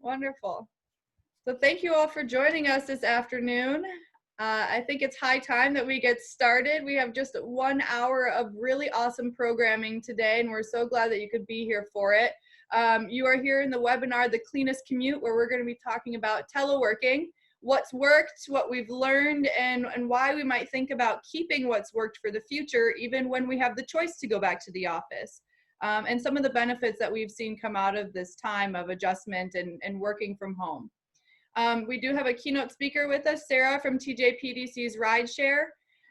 Wonderful. So thank you all for joining us this afternoon. I think it's high time that we get started. We have just 1 hour of really awesome programming today, and we're so glad that you could be here for it. You are here in the webinar, The Cleanest Commute, where we're going to be talking about teleworking, what's worked, what we've learned, and why we might think about keeping what's worked for the future, even when we have the choice to go back to the office. And some of the benefits that we've seen come out of this time of adjustment and working from home. We do have a keynote speaker with us, Sarah from TJPDC's RideShare.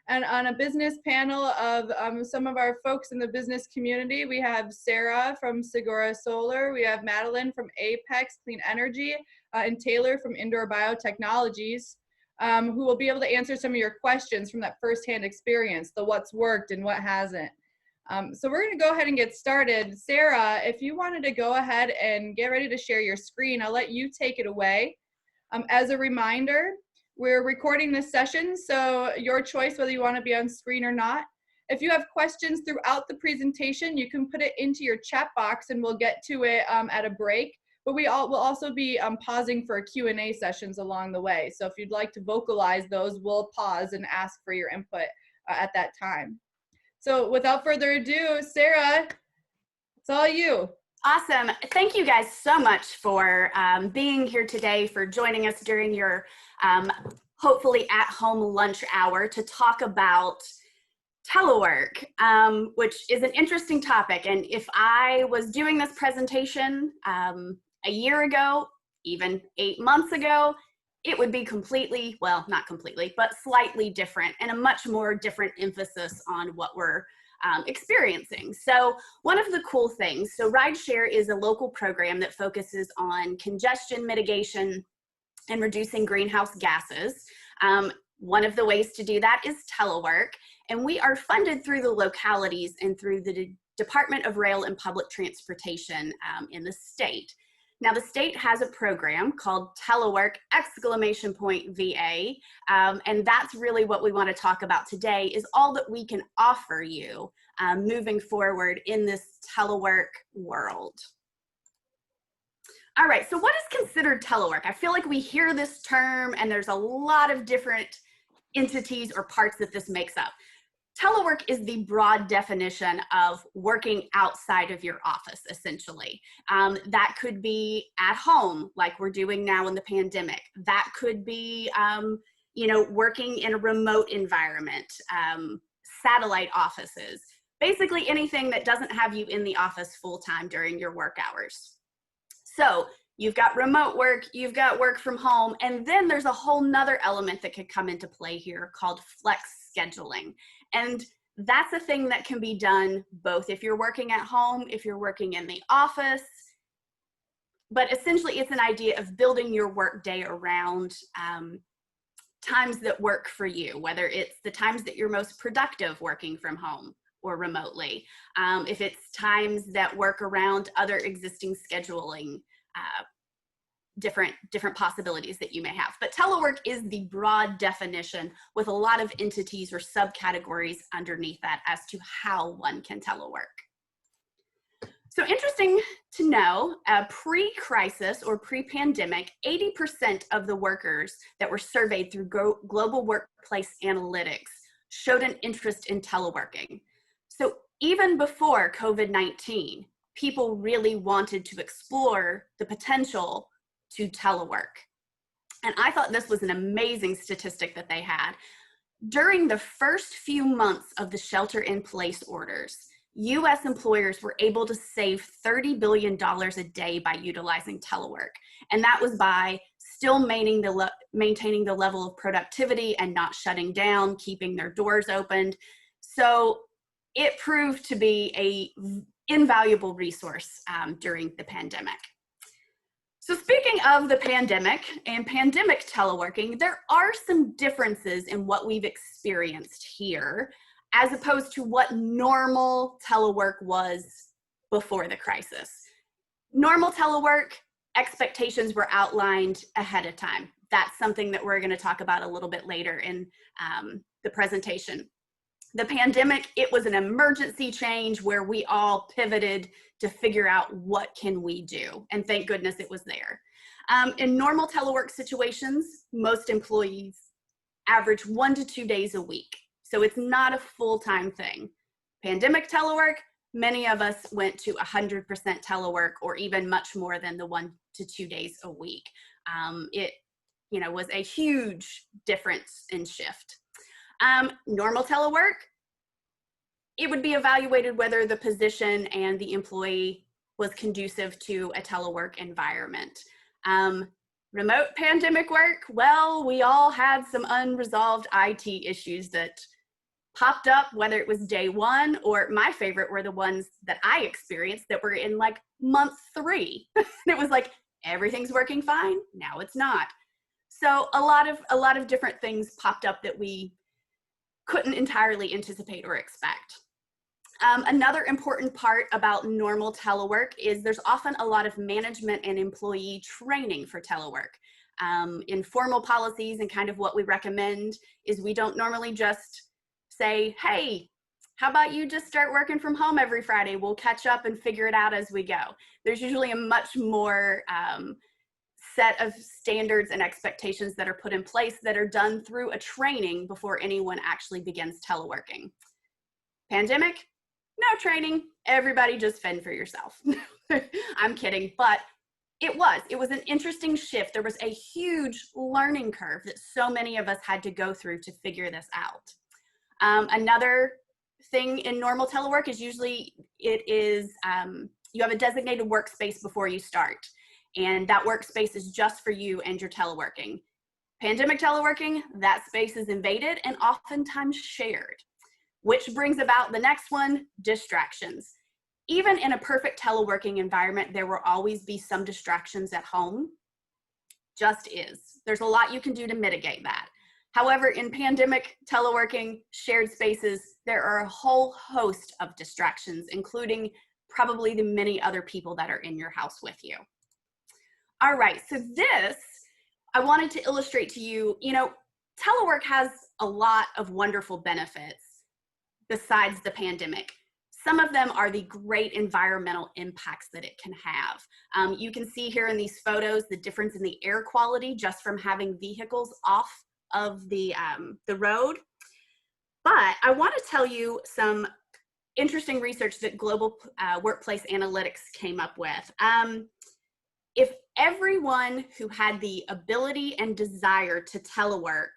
And on a business panel of some of our folks in the business community, we have Sarah from Segura Solar, we have Madeline from Apex Clean Energy, and Taylor from Indoor Biotechnologies, who will be able to answer some of your questions from that firsthand experience, the what's worked and what hasn't. So we're going to go ahead and get started. Sarah, if you wanted to go ahead and get ready to share your screen, I'll let you take it away. As a reminder, we're recording this session, so your choice whether you want to be on screen or not. If you have questions throughout the presentation, you can put it into your chat box and we'll get to it at a break. But we will also be pausing for Q&A sessions along the way. So if you'd like to vocalize those, we'll pause and ask for your input at that time. So without further ado, Sarah, it's all you. Awesome. Thank you guys so much for being here today, for joining us during your hopefully at-home lunch hour to talk about telework, which is an interesting topic. And if I was doing this presentation a year ago, even 8 months ago, it would be completely, well, not completely, but slightly different and a much more different emphasis on what we're experiencing. So one of the cool things, so RideShare is a local program that focuses on congestion mitigation and reducing greenhouse gases. One of the ways to do that is telework, and we are funded through the localities and through the Department of Rail and Public Transportation in the state. Now, the state has a program called Telework VA, and that's really what we want to talk about today, is all that we can offer you moving forward in this telework world. All right, so what is considered telework? I feel like we hear this term and there's a lot of different entities or parts that this makes up. Telework is the broad definition of working outside of your office, essentially. That could be at home, like we're doing now in the pandemic. That could be, you know, working in a remote environment, satellite offices, basically anything that doesn't have you in the office full-time during your work hours. So you've got remote work, you've got work from home, and then there's a whole nother element that could come into play here called flex scheduling. And that's a thing that can be done both if you're working at home, if you're working in the office, but essentially it's an idea of building your work day around times that work for you, whether it's the times that you're most productive working from home or remotely, if it's times that work around other existing scheduling different possibilities that you may have. But telework is the broad definition with a lot of entities or subcategories underneath that as to how one can telework. So interesting to know, pre-crisis or pre-pandemic, 80% of the workers that were surveyed through Global Workplace Analytics showed an interest in teleworking. So even before COVID-19, people really wanted to explore the potential to telework. And I thought this was an amazing statistic that they had. During the first few months of the shelter-in-place orders, U.S. employers were able to save $30 billion a day by utilizing telework. And that was by still maintaining the level of productivity and not shutting down, keeping their doors opened. So it proved to be an invaluable resource during the pandemic. So speaking of the pandemic and pandemic teleworking, there are some differences in what we've experienced here as opposed to what normal telework was before the crisis. Normal telework, expectations were outlined ahead of time. That's something that we're going to talk about a little bit later in the presentation. The pandemic, it was an emergency change where we all pivoted to figure out what can we do, and thank goodness it was there. In normal telework situations, most employees average 1 to 2 days a week. So it's not a full-time thing. Pandemic telework, many of us went to 100% telework or even much more than the 1 to 2 days a week. It was a huge difference in shift. Normal telework, it would be evaluated whether the position and the employee was conducive to a telework environment. Remote pandemic work, well, we all had some unresolved IT issues that popped up, whether it was day one, or my favorite were the ones that I experienced that were in like month 3. And it was like, everything's working fine, now it's not. So a lot of different things popped up that we couldn't entirely anticipate or expect. Another important part about normal telework is there's often a lot of management and employee training for telework. Informal policies and kind of what we recommend is we don't normally just say, hey, how about you just start working from home every Friday? We'll catch up and figure it out as we go. There's usually a much more set of standards and expectations that are put in place that are done through a training before anyone actually begins teleworking. Pandemic, no training, everybody just fend for yourself. I'm kidding, but it was an interesting shift. There was a huge learning curve that so many of us had to go through to figure this out. Another thing in normal telework is usually you have a designated workspace before you start, and that workspace is just for you and your teleworking. Pandemic teleworking, that space is invaded and oftentimes shared, which brings about the next one, distractions. Even in a perfect teleworking environment, there will always be some distractions at home. Just is. There's a lot you can do to mitigate that. However, in pandemic teleworking, shared spaces, there are a whole host of distractions, including probably the many other people that are in your house with you. All right, so this, I wanted to illustrate to you, telework has a lot of wonderful benefits besides the pandemic. Some of them are the great environmental impacts that it can have. You can see here in these photos the difference in the air quality just from having vehicles off of the road. But I want to tell you some interesting research that Global Workplace Analytics came up with. If everyone who had the ability and desire to telework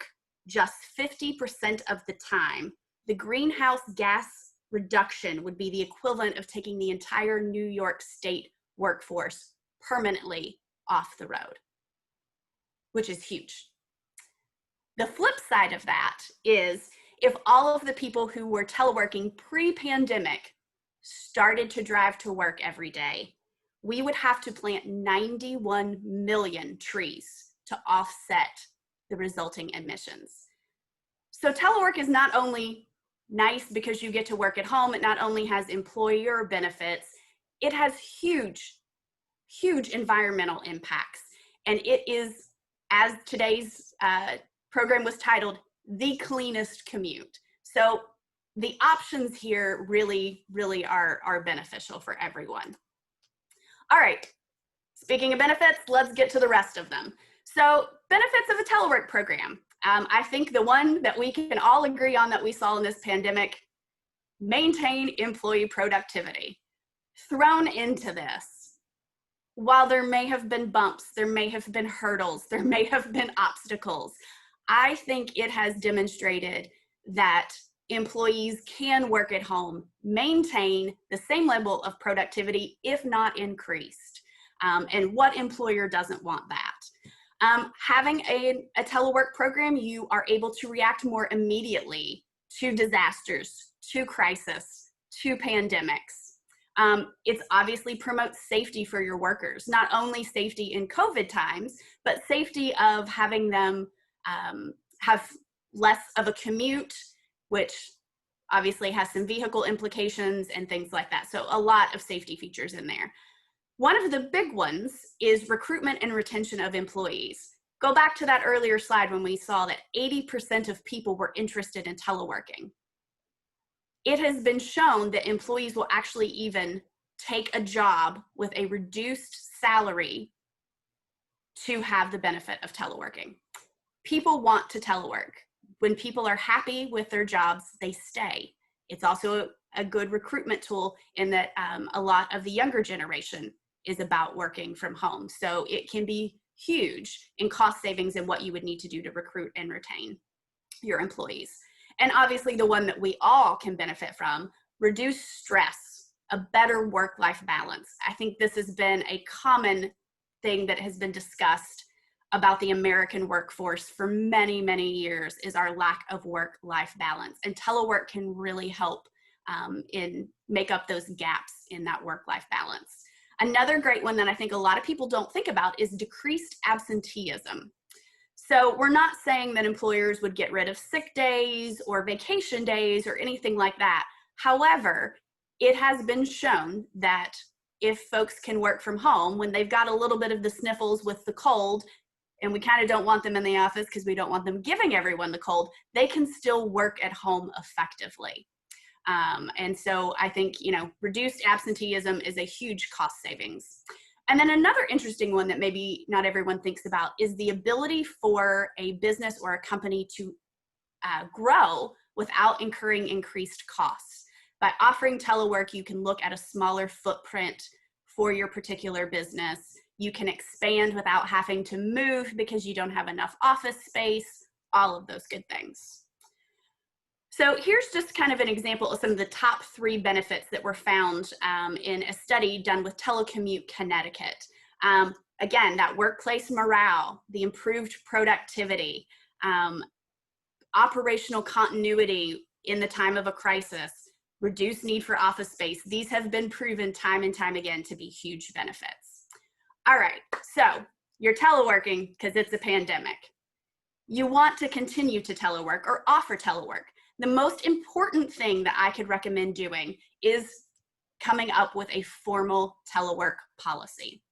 just 50% of the time, the greenhouse gas reduction would be the equivalent of taking the entire New York State workforce permanently off the road, which is huge. The flip side of that is if all of the people who were teleworking pre-pandemic started to drive to work every day, we would have to plant 91 million trees to offset the resulting emissions. So telework is not only nice because you get to work at home, it not only has employer benefits, it has huge, huge environmental impacts. And it is, as today's program was titled, the cleanest commute. So the options here really, really are beneficial for everyone. All right, speaking of benefits, let's get to the rest of them. So benefits of a telework program. I think the one that we can all agree on that we saw in this pandemic, maintain employee productivity. Thrown into this, while there may have been bumps, there may have been hurdles, there may have been obstacles, I think it has demonstrated that employees can work at home, maintain the same level of productivity, if not increased. And what employer doesn't want that? Having a telework program, you are able to react more immediately to disasters, to crisis, to pandemics. It's obviously promotes safety for your workers, not only safety in COVID times, but safety of having them have less of a commute, which obviously has some vehicle implications and things like that. So a lot of safety features in there. One of the big ones is recruitment and retention of employees. Go back to that earlier slide when we saw that 80% of people were interested in teleworking. It has been shown that employees will actually even take a job with a reduced salary to have the benefit of teleworking. People want to telework. When people are happy with their jobs, they stay. It's also a good recruitment tool in that a lot of the younger generation is about working from home. So it can be huge in cost savings and what you would need to do to recruit and retain your employees. And obviously the one that we all can benefit from, reduce stress, a better work-life balance. I think this has been a common thing that has been discussed about the American workforce for many, many years, is our lack of work-life balance. And telework can really help in make up those gaps in that work-life balance. Another great one that I think a lot of people don't think about is decreased absenteeism. So we're not saying that employers would get rid of sick days or vacation days or anything like that. However, it has been shown that if folks can work from home, when they've got a little bit of the sniffles with the cold, and we kind of don't want them in the office because we don't want them giving everyone the cold, they can still work at home effectively. And so I think, reduced absenteeism is a huge cost savings. And then another interesting one that maybe not everyone thinks about is the ability for a business or a company to grow without incurring increased costs. By offering telework, you can look at a smaller footprint for your particular business. You can expand without having to move because you don't have enough office space, all of those good things. So here's just kind of an example of some of the top 3 benefits that were found in a study done with Telecommute Connecticut. Again, that workplace morale, the improved productivity, operational continuity in the time of a crisis, reduced need for office space. These have been proven time and time again to be huge benefits. All right, so you're teleworking because it's a pandemic. You want to continue to telework or offer telework. The most important thing that I could recommend doing is coming up with a formal telework policy.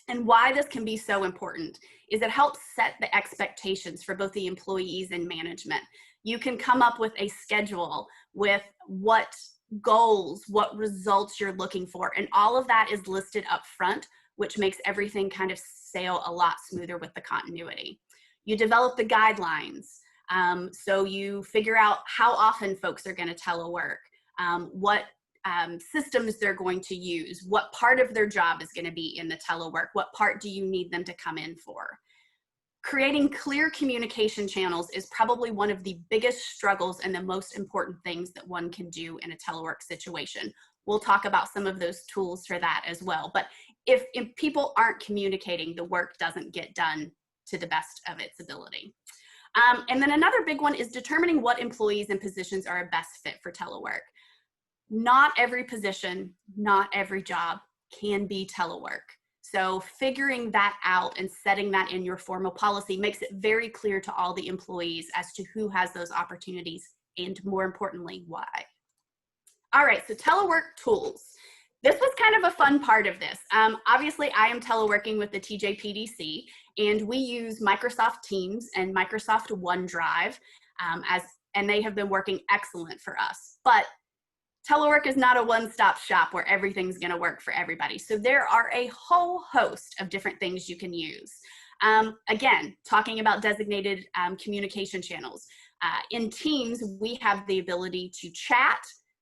And why this can be so important is it helps set the expectations for both the employees and management. You can come up with a schedule with what goals, what results you're looking for, and all of that is listed up front, which makes everything kind of sail a lot smoother with the continuity. You develop the guidelines. So you figure out how often folks are going to telework, what systems they're going to use, what part of their job is going to be in the telework, what part do you need them to come in for. Creating clear communication channels is probably one of the biggest struggles and the most important things that one can do in a telework situation. We'll talk about some of those tools for that as well. But if people aren't communicating, the work doesn't get done to the best of its ability. And then another big one is determining what employees and positions are a best fit for telework. Not every position, not every job can be telework. So figuring that out and setting that in your formal policy makes it very clear to all the employees as to who has those opportunities and, more importantly, why. All right, so telework tools. This was kind of a fun part of this. Obviously, I am teleworking with the TJPDC, and we use Microsoft Teams and Microsoft OneDrive, and they have been working excellent for us. But telework is not a one-stop shop where everything's going to work for everybody. So there are a whole host of different things you can use. Again, talking about designated communication channels. In Teams, we have the ability to chat,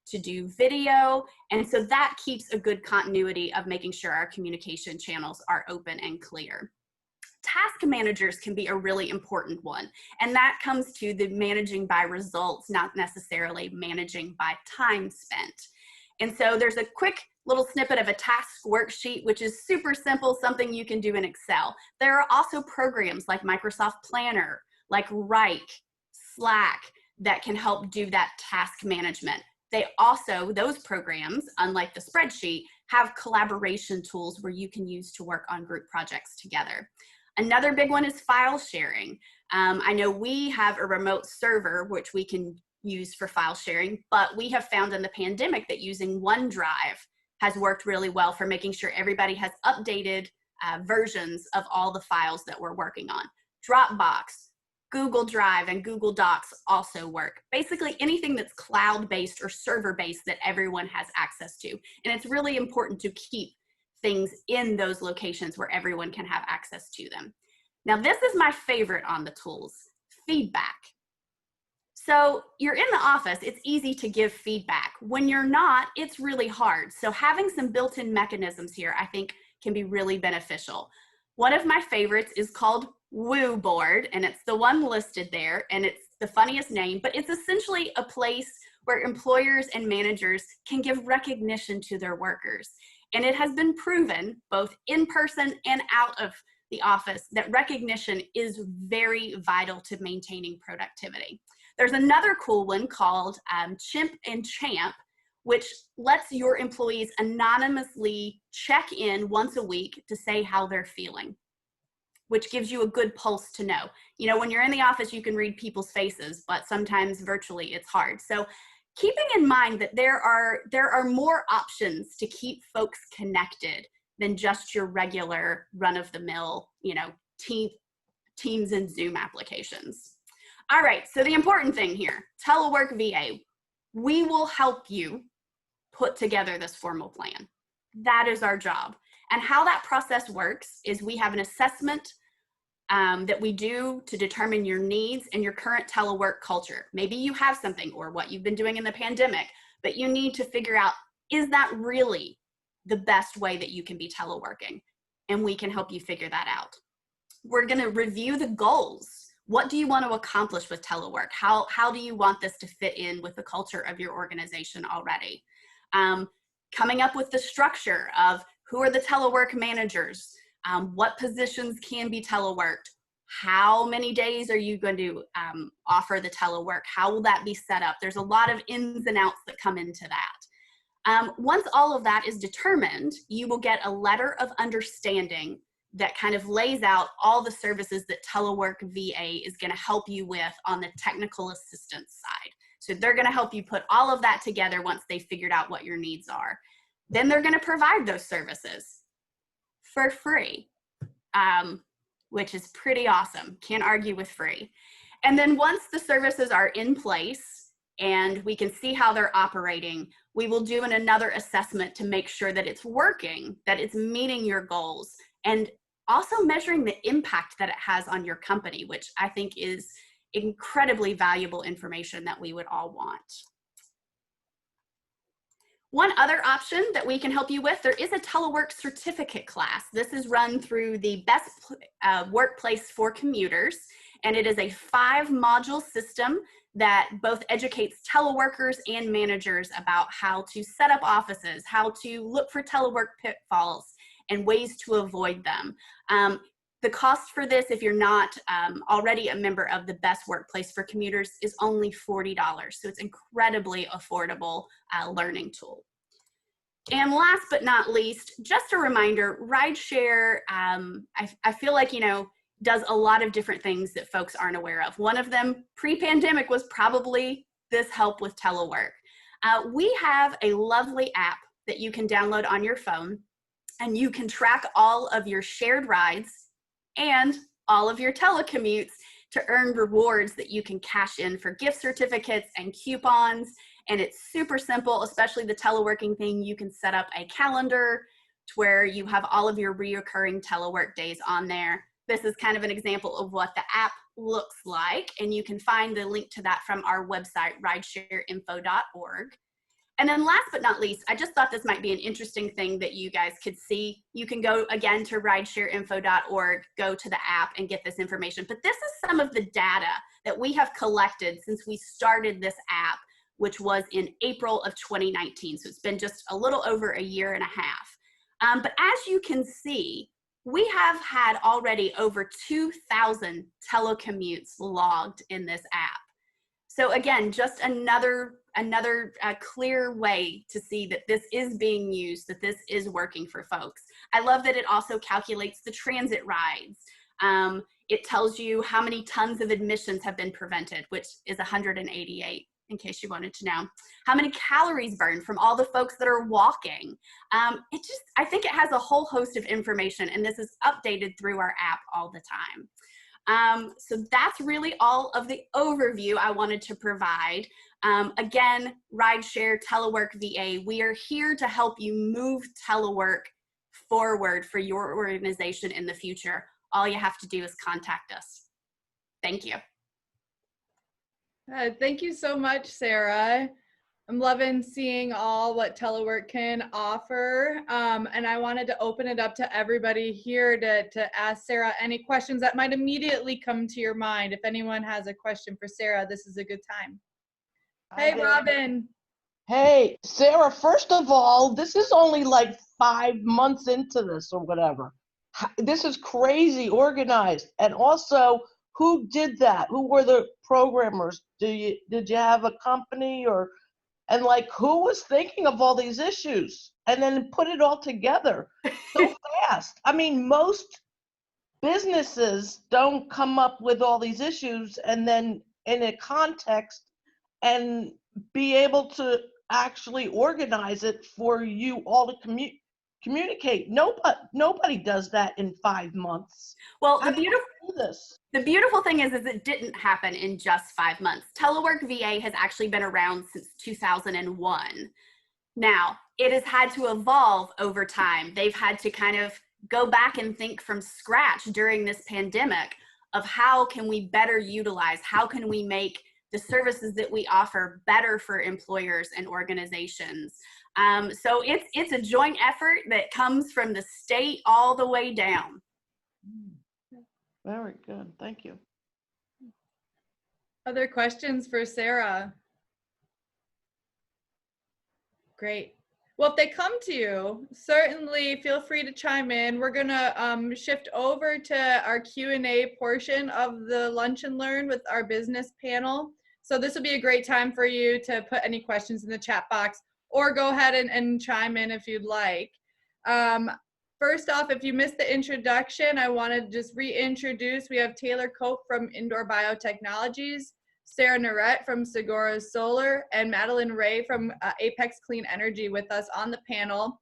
to do video, and so that keeps a good continuity of making sure our communication channels are open and clear. Task managers can be a really important one, and that comes to the managing by results, not necessarily managing by time spent. And so there's a quick little snippet of a task worksheet, which is super simple, something you can do in Excel. There are also programs like Microsoft Planner, like Wrike, Slack, that can help do that task management. They also, those programs, unlike the spreadsheet, have collaboration tools where you can use to work on group projects together. Another big one is file sharing. I know we have a remote server, which we can use for file sharing, but we have found in the pandemic that using OneDrive has worked really well for making sure everybody has updated versions of all the files that we're working on. Dropbox, Google Drive, and Google Docs also work. Basically anything that's cloud-based or server-based that everyone has access to. And it's really important to keep things in those locations where everyone can have access to them. Now, this is my favorite on the tools, feedback. So you're in the office, it's easy to give feedback. When you're not, it's really hard. So having some built-in mechanisms here, I think, can be really beneficial. One of my favorites is called Woo Board, and it's the one listed there, and it's the funniest name, but it's essentially a place where employers and managers can give recognition to their workers. And it has been proven, both in person and out of the office, that recognition is very vital to maintaining productivity. There's another cool one called Chimp and Champ, which lets your employees anonymously check in once a week to say how they're feeling, which gives you a good pulse to know. You know, when you're in the office, you can read people's faces, but sometimes virtually it's hard. So keeping in mind that there are more options to keep folks connected than just your regular run-of-the-mill, you know, Teams and Zoom applications. All right, so the important thing here, Telework VA, we will help you put together this formal plan. That is our job. And how that process works is we have an assessment that we do to determine your needs and your current telework culture. Maybe you have something or what you've been doing in the pandemic, but you need to figure out, is that really the best way that you can be teleworking? And we can help you figure that out. We're gonna review the goals. What do you want to accomplish with telework? How do you want this to fit in with the culture of your organization already? Coming up with the structure of who are the telework managers? What positions can be teleworked? How many days are you going to offer the telework? How will that be set up? There's a lot of ins and outs that come into that. Once all of that is determined, you will get a letter of understanding that kind of lays out all the services that Telework VA is going to help you with on the technical assistance side. So they're going to help you put all of that together once they figured out what your needs are. Then they're going to provide those services for free, which is pretty awesome. Can't argue with free. And then once the services are in place and we can see how they're operating, we will do another assessment to make sure that it's working, that it's meeting your goals, and also measuring the impact that it has on your company, which I think is incredibly valuable information that we would all want. One other option that we can help you with, there is a telework certificate class. This is run through the Best Workplace for Commuters, and it is a 5-module system that both educates teleworkers and managers about how to set up offices, how to look for telework pitfalls, and ways to avoid them. The cost for this, if you're not already a member of the Best Workplace for Commuters, is only $40. So it's incredibly affordable learning tool. And last but not least, just a reminder, RideShare, I feel like, you know, does a lot of different things that folks aren't aware of. One of them, pre-pandemic, was probably this help with telework. We have a lovely app that you can download on your phone, and you can track all of your shared rides and all of your telecommutes to earn rewards that you can cash in for gift certificates and coupons. And it's super simple, especially the teleworking thing. You can set up a calendar to where you have all of your reoccurring telework days on there. This is kind of an example of what the app looks like, and you can find the link to that from our website, rideshareinfo.org. And then last but not least, I just thought this might be an interesting thing that you guys could see. You can go again to rideshareinfo.org, go to the app and get this information. But this is some of the data that we have collected since we started this app, which was in April of 2019. So it's been just a little over a year and a half. But as you can see, we have had already over 2,000 telecommutes logged in this app. So again, just another clear way to see that this is being used, that this is working for folks. I love that it also calculates the transit rides. It tells you how many tons of admissions have been prevented, which is 188, in case you wanted to know. How many calories burned from all the folks that are walking. I think it has a whole host of information, and this is updated through our app all the time. So that's really all of the overview I wanted to provide. Again, RideShare, Telework VA, we are here to help you move telework forward for your organization in the future. all you have to do is contact us. Thank you. Thank you so much, Sarah. I'm loving seeing all what telework can offer. And I wanted to open it up to everybody here to ask Sarah any questions that might immediately come to your mind. If anyone has a question for Sarah, this is a good time. Hey, Robin. Hey, Sarah, first of all, this is only like 5 months into this or whatever. This is crazy organized. And also, who did that? Who were the programmers? Did you have a company and like who was thinking of all these issues and then put it all together so fast? I mean, most businesses don't come up with all these issues and then in a context and be able to actually organize it for you all to communicate. Nobody does that in 5 months. Well, How do you do this? The beautiful thing is it didn't happen in just 5 months. Telework VA has actually been around since 2001. Now, it has had to evolve over time. They've had to kind of go back and think from scratch during this pandemic of how can we better utilize, how can we make the services that we offer better for employers and organizations. So it's a joint effort that comes from the state all the way down. Very good. Thank you. Other questions for Sarah? Great. Well, if they come to you, certainly feel free to chime in. We're gonna shift over to our Q&A portion of the Lunch and Learn with our business panel. So this will be a great time for you to put any questions in the chat box or go ahead and chime in if you'd like. First off, if you missed the introduction, I want to just reintroduce. We have Taylor Cope from Indoor Biotechnologies, Sarah Narette from Segura Solar, and Madeline Ray from Apex Clean Energy with us on the panel.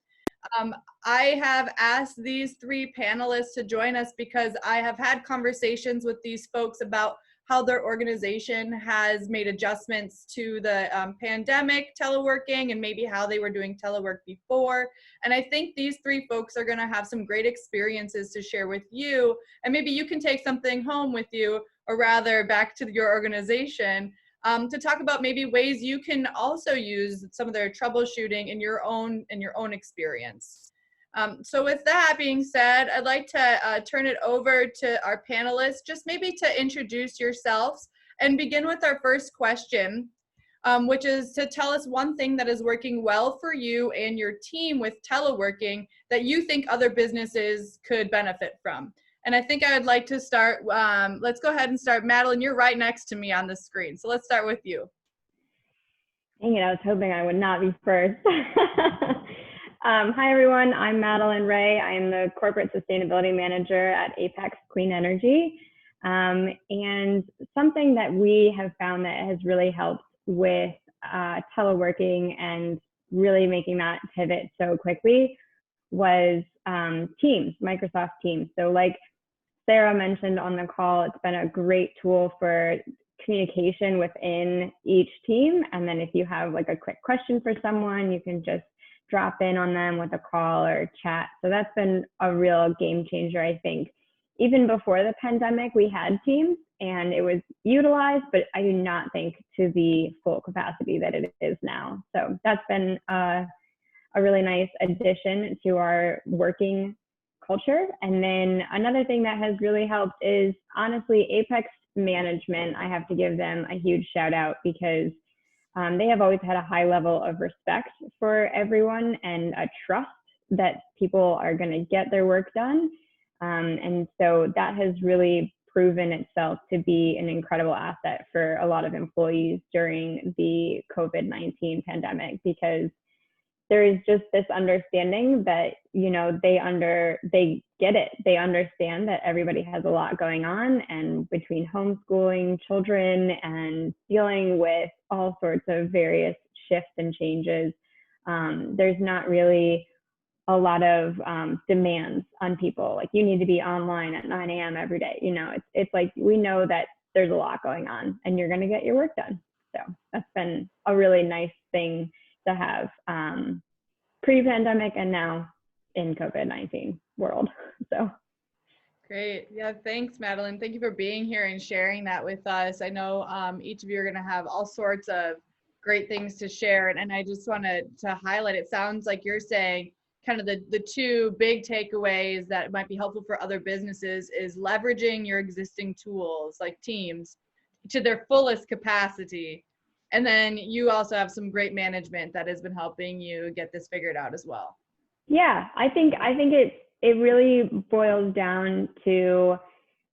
I have asked these 3 panelists to join us because I have had conversations with these folks about how their organization has made adjustments to the pandemic, teleworking, and maybe how they were doing telework before. And I think these 3 folks are gonna have some great experiences to share with you, and maybe you can take something home with you, or rather back to your organization, to talk about maybe ways you can also use some of their troubleshooting in your own experience. So with that being said, I'd like to turn it over to our panelists, just maybe to introduce yourselves and begin with our first question, which is to tell us one thing that is working well for you and your team with teleworking that you think other businesses could benefit from. And I think I would like to start, let's go ahead and start. Madeline, you're right next to me on the screen. So let's start with you. Dang it, I was hoping I would not be first. Hi, everyone. I'm Madeline Ray. I am the Corporate Sustainability Manager at Apex Clean Energy. And something that we have found that has really helped with teleworking and really making that pivot so quickly was Teams, Microsoft Teams. So like Sarah mentioned on the call, it's been a great tool for communication within each team. And then if you have like a quick question for someone, you can just drop in on them with a call or chat. So that's been a real game changer, I think. Even before the pandemic, we had Teams and it was utilized, but I do not think to the full capacity that it is now. So that's been a really nice addition to our working culture. And then another thing that has really helped is honestly Apex management. I have to give them a huge shout out because they have always had a high level of respect for everyone and a trust that people are going to get their work done. And so that has really proven itself to be an incredible asset for a lot of employees during the COVID-19 pandemic, because there is just this understanding that, you know, they get it. They understand that everybody has a lot going on, and between homeschooling children and dealing with all sorts of various shifts and changes, there's not really a lot of demands on people. Like, you need to be online at 9 a.m. every day. You know, it's like, we know that there's a lot going on and you're going to get your work done. So that's been a really nice thing to have pre-pandemic and now in COVID-19 world. So Great. Yeah, thanks, Madeline. Thank you for being here and sharing that with us. I know each of you are going to have all sorts of great things to share. And I just wanted to highlight, it sounds like you're saying kind of the two big takeaways that might be helpful for other businesses is leveraging your existing tools like Teams to their fullest capacity. And then you also have some great management that has been helping you get this figured out as well. Yeah, I think it really boils down to,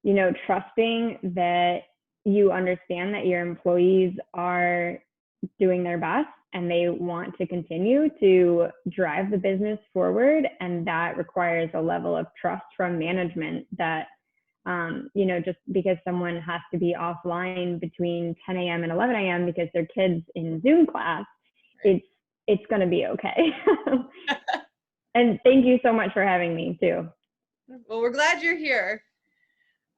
you know, trusting that you understand that your employees are doing their best and they want to continue to drive the business forward. And that requires a level of trust from management that, you know, just because someone has to be offline between 10 a.m. and 11 a.m. because their kid's in Zoom class, it's going to be okay. And thank you so much for having me too. Well, we're glad you're here.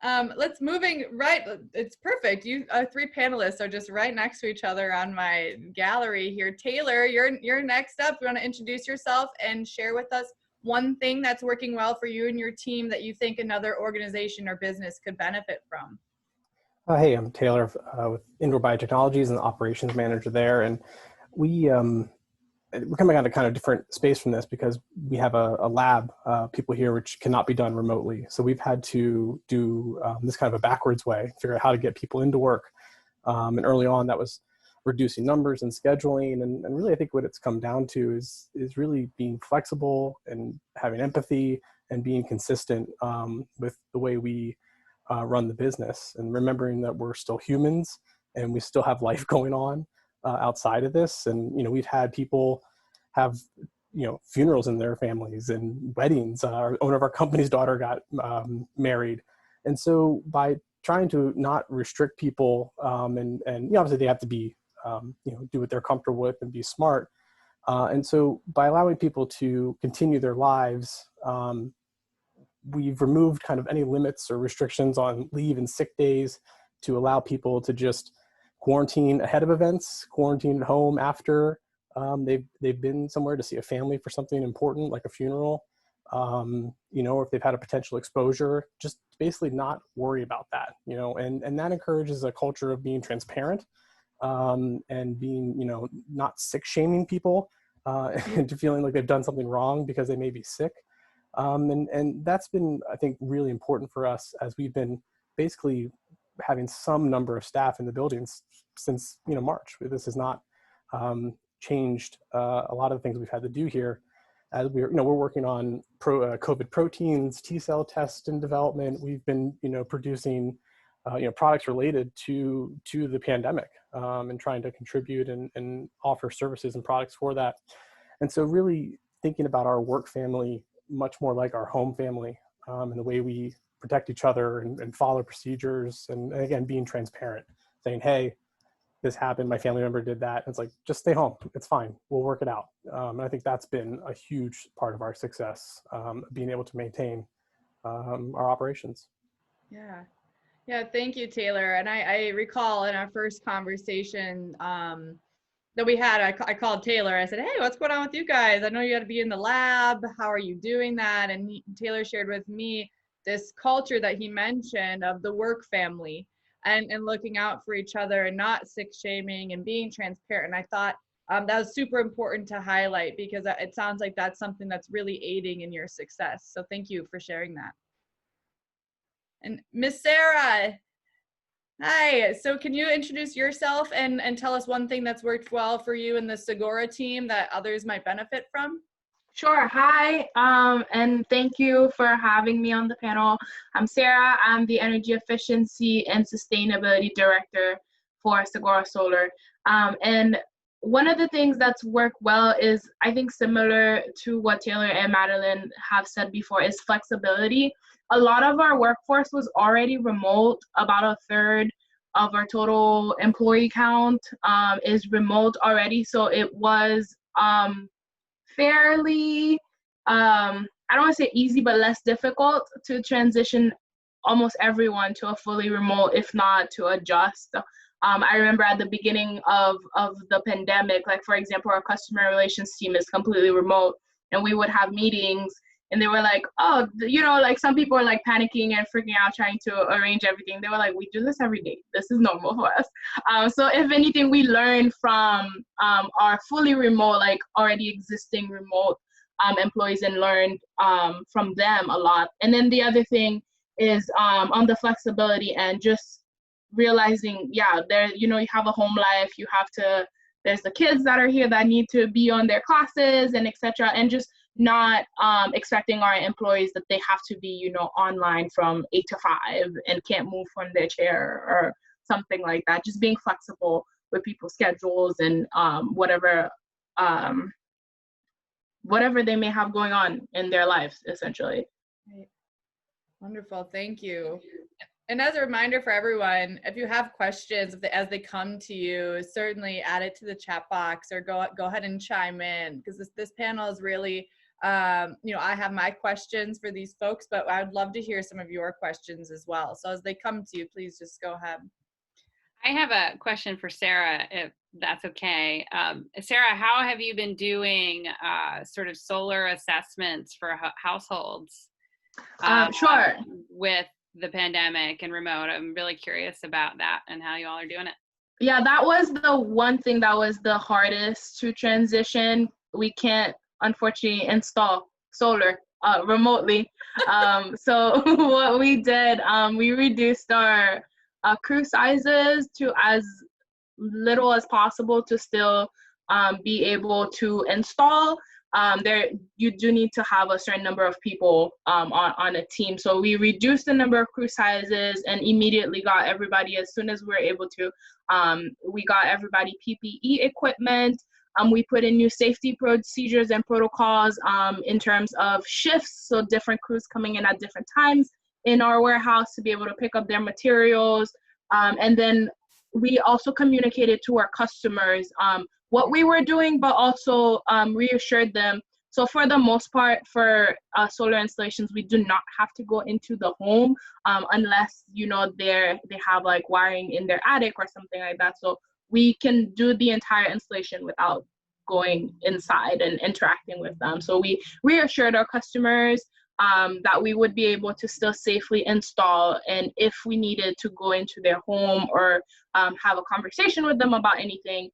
Let's moving right. It's perfect. You three panelists are just right next to each other on my gallery here. Taylor, you're next up. You want to introduce yourself and share with us one thing that's working well for you and your team that you think another organization or business could benefit from. Hey, I'm Taylor with Indoor Biotechnologies and the operations manager there. And we're coming out of kind of different space from this because we have a lab, people here, which cannot be done remotely. So we've had to do this kind of a backwards way, figure out how to get people into work. And early on, that was reducing numbers and scheduling. And really, I think what it's come down to is really being flexible and having empathy and being consistent with the way we run the business, and remembering that we're still humans and we still have life going on outside of this. And, you know, we've had people have, you know, funerals in their families and weddings. Our owner of our company's daughter got married. And so by trying to not restrict people and you know, obviously they have to be, you know, do what they're comfortable with and be smart. And so by allowing people to continue their lives, we've removed kind of any limits or restrictions on leave and sick days to allow people to just quarantine ahead of events, quarantine at home after they've been somewhere to see a family for something important like a funeral, you know, or if they've had a potential exposure, just basically not worry about that, you know, and that encourages a culture of being transparent and being, you know, not sick shaming people into feeling like they've done something wrong because they may be sick. And that's been, I think, really important for us as we've been basically having some number of staff in the buildings since, you know, March. This has not changed a lot of the things we've had to do here. As we're, you know, we're working on COVID proteins, T-cell test and development. We've been, you know, producing, you know, products related to the pandemic and trying to contribute and offer services and products for that. And so really thinking about our work family much more like our home family and the way we protect each other and follow procedures. And again, being transparent, saying, hey, this happened, my family member did that. And it's like, just stay home. It's fine. We'll work it out. And I think that's been a huge part of our success, being able to maintain our operations. Yeah. Yeah. Thank you, Taylor. And I recall in our first conversation that we had, I called Taylor. I said, hey, what's going on with you guys? I know you got to be in the lab. How are you doing that? And Taylor shared with me this culture that he mentioned of the work family and looking out for each other and not sick shaming and being transparent. And I thought that was super important to highlight because it sounds like that's something that's really aiding in your success. So thank you for sharing that. And Miss Sarah, hi. So can you introduce yourself and tell us one thing that's worked well for you and the Segura team that others might benefit from? Sure. Hi, and thank you for having me on the panel. I'm Sarah. I'm the Energy Efficiency and Sustainability Director for Segura Solar. And one of the things that's worked well is, I think similar to what Taylor and Madeline have said before, is flexibility. A lot of our workforce was already remote. About a third of our total employee count is remote already. So it was fairly, I don't want to say easy, but less difficult to transition almost everyone to a fully remote, if not to adjust. I remember at the beginning of the pandemic, like for example, our customer relations team is completely remote, and we would have meetings And they were like, oh, like some people are like panicking and freaking out trying to arrange everything. They were like, we do this every day. This is normal for us. So if anything, we learned from our fully remote, like already existing remote employees, and learned from them a lot. And then the other thing is on the flexibility and just realizing, you have a home life, there's the kids that are here that need to be on their classes and etc. And just not expecting our employees that they have to be, online from 8 to 5 and can't move from their chair or something like that. Just being flexible with people's schedules and whatever they may have going on in their lives, essentially. Right. Wonderful, thank you. And as a reminder for everyone, if you have questions as they come to you, certainly add it to the chat box or go ahead and chime in, because this panel is really, I have my questions for these folks, but I would love to hear some of your questions as well. So as they come to you, please just go ahead. I have a question for Sarah, if that's okay. Sarah, how have you been doing sort of solar assessments for households? Sure. With the pandemic and remote. I'm really curious about that and how you all are doing it. Yeah, that was the one thing that was the hardest to transition. We can't, unfortunately, install solar remotely. So what we did, we reduced our crew sizes to as little as possible to still be able to install. You do need to have a certain number of people on a team. So we reduced the number of crew sizes and immediately got everybody, as soon as we were able to, we got everybody PPE equipment. We put in new safety procedures and protocols in terms of shifts, so different crews coming in at different times in our warehouse to be able to pick up their materials. And then we also communicated to our customers what we were doing, but also reassured them. So for the most part, for solar installations, we do not have to go into the home unless, they have like wiring in their attic or something like that. So we can do the entire installation without going inside and interacting with them. So we reassured our customers that we would be able to still safely install, and if we needed to go into their home or have a conversation with them about anything,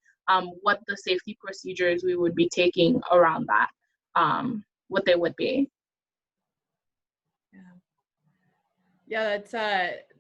what the safety procedures we would be taking around that, what they would be. Yeah,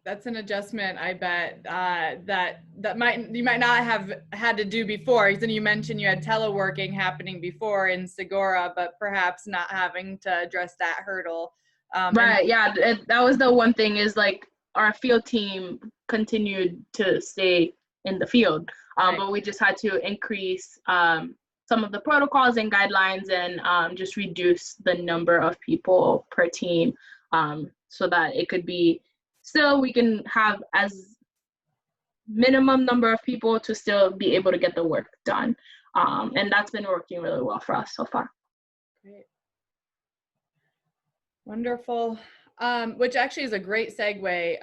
that's an adjustment, I bet, that you might not have had to do before. Then you mentioned you had teleworking happening before in Segura, but perhaps not having to address that hurdle. Right, yeah, that was the one thing, is like our field team continued to stay in the field, right. But we just had to increase some of the protocols and guidelines and just reduce the number of people per team so that it could be, still we can have as minimum number of people to still be able to get the work done. And that's been working really well for us so far. Great. Wonderful. Which actually is a great segue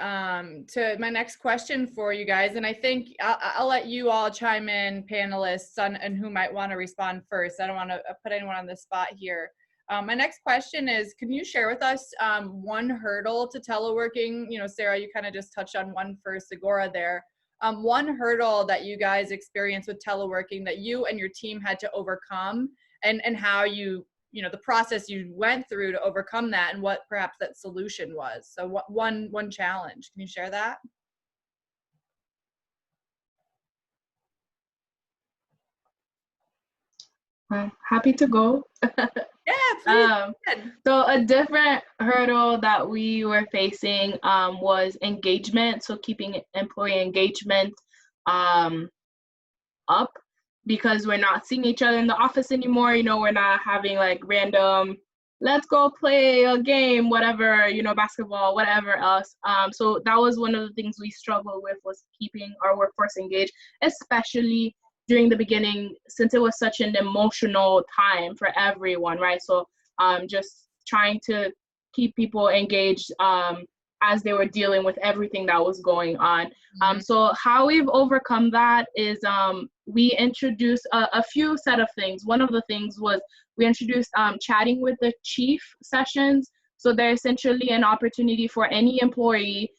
to my next question for you guys. And I think I'll let you all chime in, panelists, and who might want to respond first. I don't want to put anyone on the spot here. My next question is, can you share with us one hurdle to teleworking? Sarah, you kind of just touched on one for Segura there. One hurdle that you guys experienced with teleworking that you and your team had to overcome, and how the process you went through to overcome that, and what perhaps that solution was. So what one challenge, can you share that? Happy to go. Yeah, please. So a different hurdle that we were facing was engagement. So keeping employee engagement up, because we're not seeing each other in the office anymore. We're not having like random, let's go play a game, whatever, basketball, whatever else. So that was one of the things we struggled with, was keeping our workforce engaged, especially during the beginning, since it was such an emotional time for everyone, right? So just trying to keep people engaged as they were dealing with everything that was going on. So how we've overcome that is we introduced a few set of things. One of the things was we introduced chatting with the chief sessions. So they're essentially an opportunity for any employee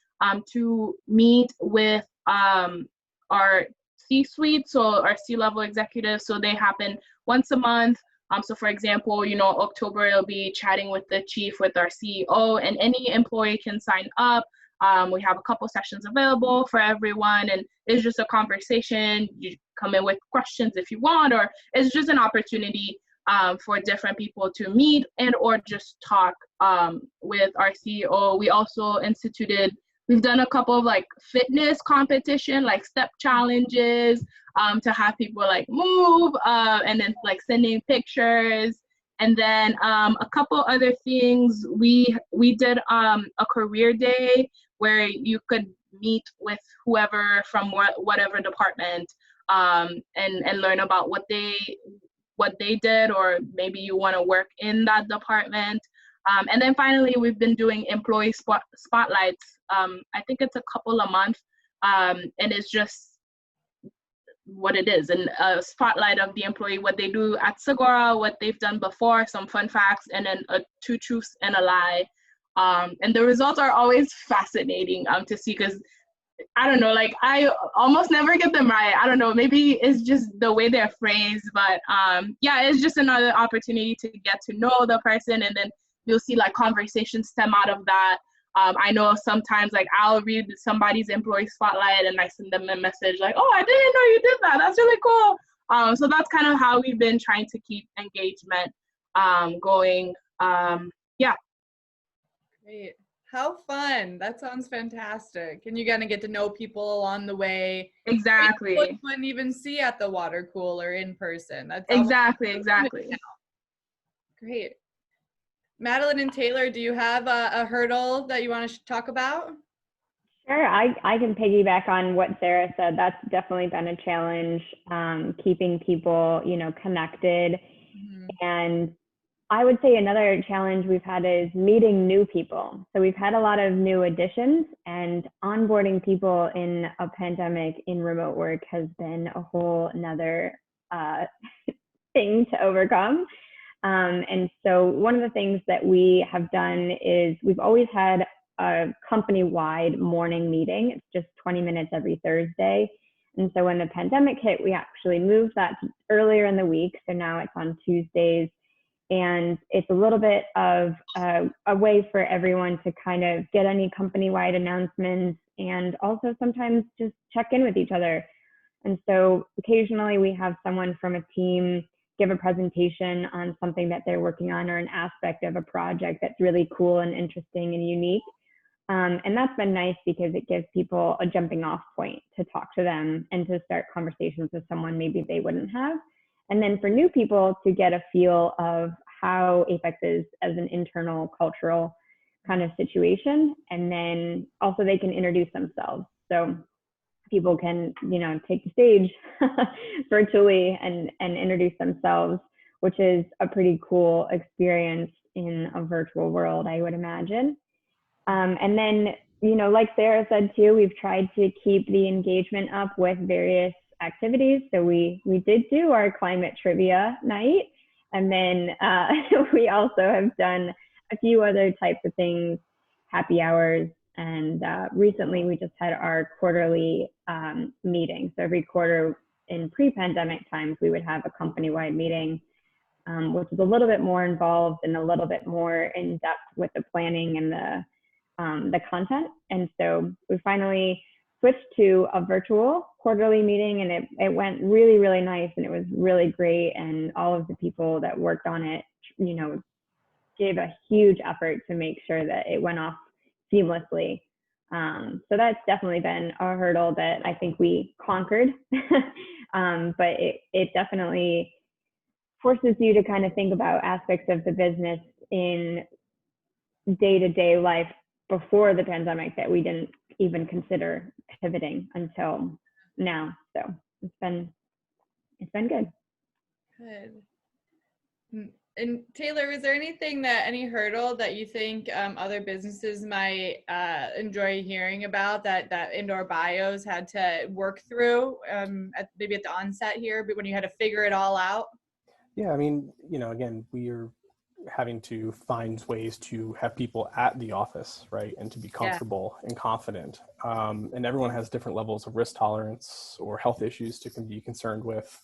to meet with our C-suite, so our C-level executives. So they happen once a month. So for example, October, it'll be chatting with the chief, with our CEO, and any employee can sign up. We have a couple sessions available for everyone, and it's just a conversation. You come in with questions if you want, or it's just an opportunity for different people to meet and or just talk with our CEO. We also we've done a couple of like fitness competition, like step challenges, to have people like move, and then like sending pictures. And then a couple other things, we did a career day where you could meet with whoever from whatever department, and learn about what they did, or maybe you want to work in that department. And then finally, we've been doing employee spotlights. I think it's a couple a month, and it's just what it is, and a spotlight of the employee, what they do at Segura, what they've done before, some fun facts, and then two truths and a lie. And the results are always fascinating to see, because I don't know, like I almost never get them right. I don't know, maybe it's just the way they're phrased, but yeah, it's just another opportunity to get to know the person, and then you'll see like conversations stem out of that. I know sometimes like I'll read somebody's employee spotlight and I send them a message like, oh, I didn't know you did that. That's really cool. So that's kind of how we've been trying to keep engagement going. Yeah. Great. How fun. That sounds fantastic. And you're going to get to know people along the way. Exactly. You wouldn't even see at the water cooler in person. That's exactly. Great. Madeline and Taylor, do you have a hurdle that you want to talk about? Sure, I can piggyback on what Sarah said. That's definitely been a challenge, keeping people, connected. Mm-hmm. And I would say another challenge we've had is meeting new people. So we've had a lot of new additions, and onboarding people in a pandemic in remote work has been a whole nother thing to overcome. And so one of the things that we have done is we've always had a company-wide morning meeting. It's just 20 minutes every Thursday. And so when the pandemic hit, we actually moved that to earlier in the week. So now it's on Tuesdays. And it's a little bit of a way for everyone to kind of get any company-wide announcements, and also sometimes just check in with each other. And so occasionally we have someone from a team give a presentation on something that they're working on, or an aspect of a project that's really cool and interesting and unique. And that's been nice because it gives people a jumping off point to talk to them and to start conversations with someone maybe they wouldn't have. And then for new people to get a feel of how Apex is as an internal cultural kind of situation. And then also they can introduce themselves. So people can, take the stage virtually and introduce themselves, which is a pretty cool experience in a virtual world, I would imagine. And then, like Sarah said too, we've tried to keep the engagement up with various activities. So we did do our climate trivia night. And then we also have done a few other types of things, happy hours. And recently we just had our quarterly meeting. So every quarter in pre-pandemic times, we would have a company-wide meeting, which is a little bit more involved and a little bit more in depth with the planning and the content. And so we finally switched to a virtual quarterly meeting, and it went really, really nice, and it was really great. And all of the people that worked on it, gave a huge effort to make sure that it went off seamlessly. So that's definitely been a hurdle that I think we conquered. But it definitely forces you to kind of think about aspects of the business in day-to-day life before the pandemic that we didn't even consider pivoting until now. So it's been good. Good. And Taylor, is there any hurdle that you think other businesses might enjoy hearing about that indoor bios had to work through maybe at the onset here, but when you had to figure it all out? Yeah, I mean, again, we are having to find ways to have people at the office, right, and to be comfortable and confident. And everyone has different levels of risk tolerance or health issues to be concerned with,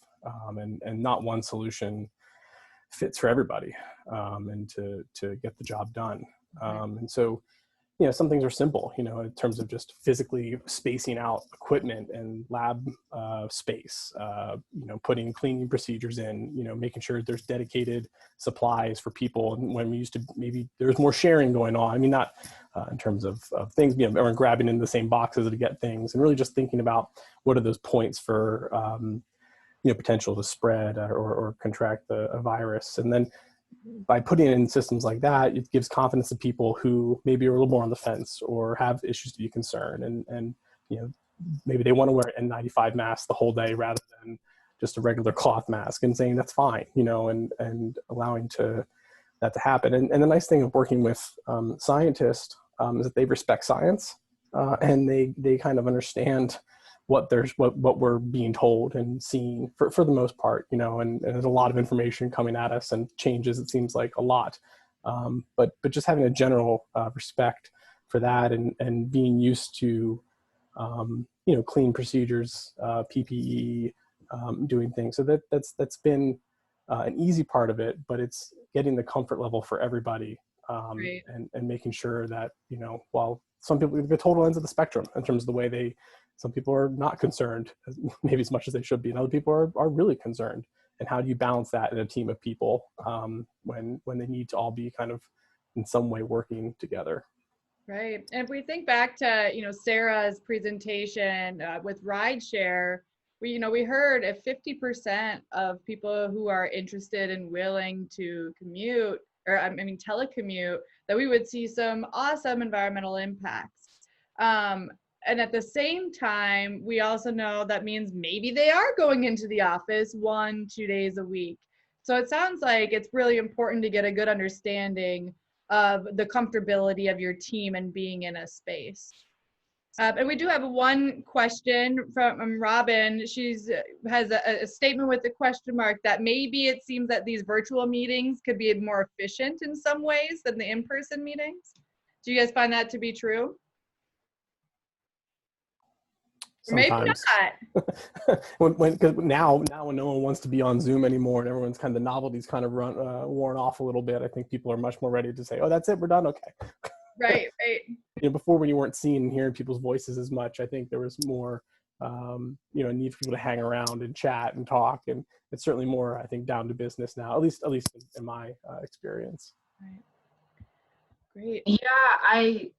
and not one solution fits for everybody, and to get the job done. And so, some things are simple, in terms of just physically spacing out equipment and lab space, putting cleaning procedures in, making sure there's dedicated supplies for people. And when we used to, maybe there's more sharing going on. I mean, not in terms of things, everyone grabbing in the same boxes to get things, and really just thinking about what are those points for, potential to spread or contract a virus. And then by putting in systems like that, it gives confidence to people who maybe are a little more on the fence or have issues to be concerned. And maybe they want to wear an N95 mask the whole day rather than just a regular cloth mask, and saying that's fine, and allowing that to happen. And the nice thing of working with scientists is that they respect science, and they kind of understand what we're being told and seeing for the most part, and there's a lot of information coming at us and changes, it seems like a lot. But just having a general respect for that, and being used to, clean procedures, PPE, doing things. So that's been an easy part of it, but it's getting the comfort level for everybody, Right. and making sure that, while some people, the total ends of the spectrum in terms of the way some people are not concerned maybe as much as they should be, and other people are really concerned. And how do you balance that in a team of people, when they need to all be kind of in some way working together? Right. And if we think back to, Sarah's presentation with RideShare, we heard if 50% of people who are interested and willing to commute, or telecommute, that we would see some awesome environmental impacts. And at the same time, we also know that means maybe they are going into the office 1-2 days a week. So it sounds like it's really important to get a good understanding of the comfortability of your team and being in a space. And we do have one question from Robin. She's has a statement with a question mark that maybe it seems that these virtual meetings could be more efficient in some ways than the in-person meetings. Do you guys find that to be true? Sometimes. Maybe not. Because now when no one wants to be on Zoom anymore, and everyone's kind of, the novelty's kind of worn off a little bit, I think people are much more ready to say, oh, that's it, we're done, okay. Right. Before, when you weren't seeing and hearing people's voices as much, I think there was more need for people to hang around and chat and talk, and it's certainly more, I think, down to business now, at least in my experience. Right. Great. Yeah,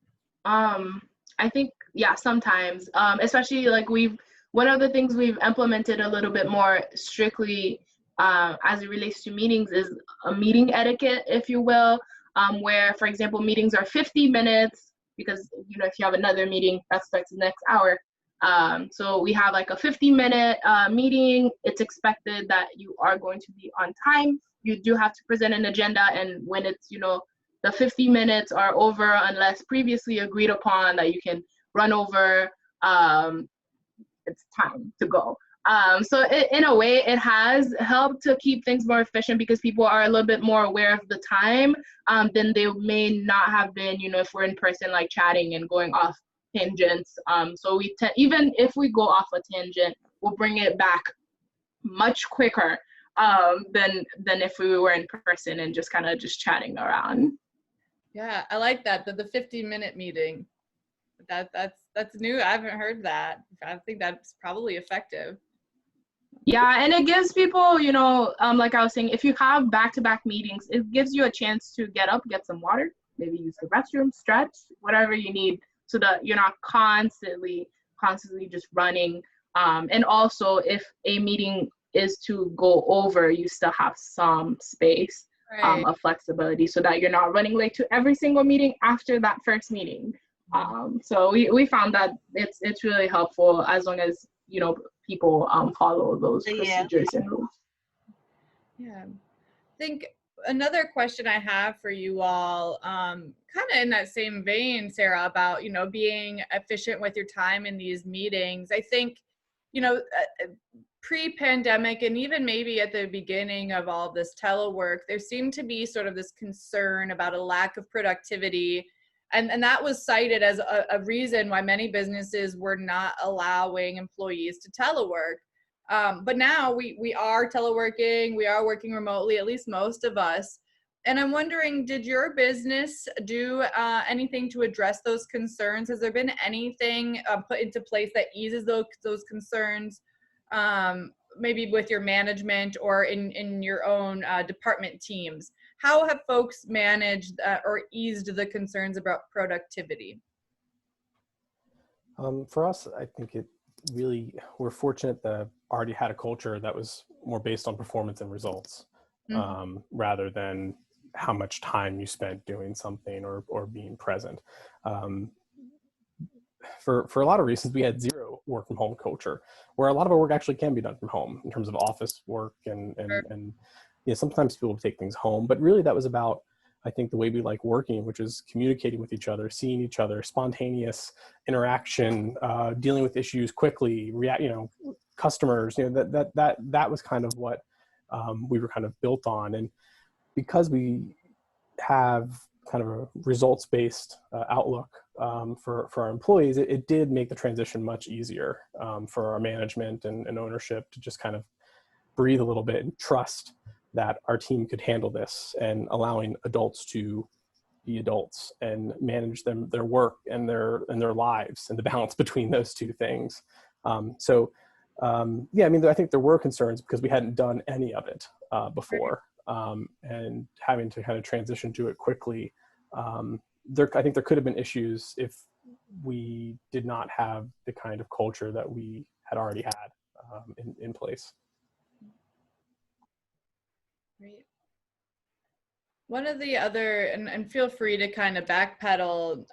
I think, sometimes, especially like one of the things we've implemented a little bit more strictly as it relates to meetings is a meeting etiquette, if you will, where, for example, meetings are 50 minutes because, if you have another meeting that starts the next hour. So we have like a 50-minute meeting. It's expected that you are going to be on time. You do have to present an agenda, and when it's, the 50 minutes are over, unless previously agreed upon that you can run over, it's time to go. So in a way, it has helped to keep things more efficient because people are a little bit more aware of the time than they may not have been, if we're in person, like chatting and going off tangents. So even if we go off a tangent, we'll bring it back much quicker than if we were in person and just kind of just chatting around. Yeah, I like that. The 50-minute meeting. That's new. I haven't heard that. I think that's probably effective. Yeah, and it gives people, like I was saying, if you have back-to-back meetings, it gives you a chance to get up, get some water, maybe use the restroom, stretch, whatever you need, so that you're not constantly just running. And also, if a meeting is to go over, you still have some space. Right. Of flexibility, so that you're not running late to every single meeting after that first meeting. So we found that it's really helpful as long as people follow those procedures and rules. Yeah, I think another question I have for you all, kind of in that same vein, Sarah, about being efficient with your time in these meetings. I think pre-pandemic and even maybe at the beginning of all this telework, there seemed to be sort of this concern about a lack of productivity. And that was cited as a reason why many businesses were not allowing employees to telework. But now we are teleworking, we are working remotely, at least most of us. And I'm wondering, did your business do anything to address those concerns? Has there been anything put into place that eases those concerns, maybe with your management or in your own department teams? How have folks managed or eased the concerns about productivity? For us, I think we're fortunate that already had a culture that was more based on performance and results, rather than how much time you spent doing something or being present. For a lot of reasons, we had zero work from home culture, where a lot of our work actually can be done from home in terms of office work and sometimes people take things home, but really that was about, I think, the way we like working, which is communicating with each other, seeing each other, spontaneous interaction, dealing with issues quickly, customers, that was kind of what we were kind of built on. And because we have kind of a results-based outlook for our employees, it did make the transition much easier for our management and ownership to just kind of breathe a little bit and trust that our team could handle this, and allowing adults to be adults and manage their work and their lives and the balance between those two things. I think there were concerns because we hadn't done any of it before, and having to kind of transition to it quickly. I think there could have been issues if we did not have the kind of culture that we had already had in place. Great. One of the other, and feel free to kind of backpedal,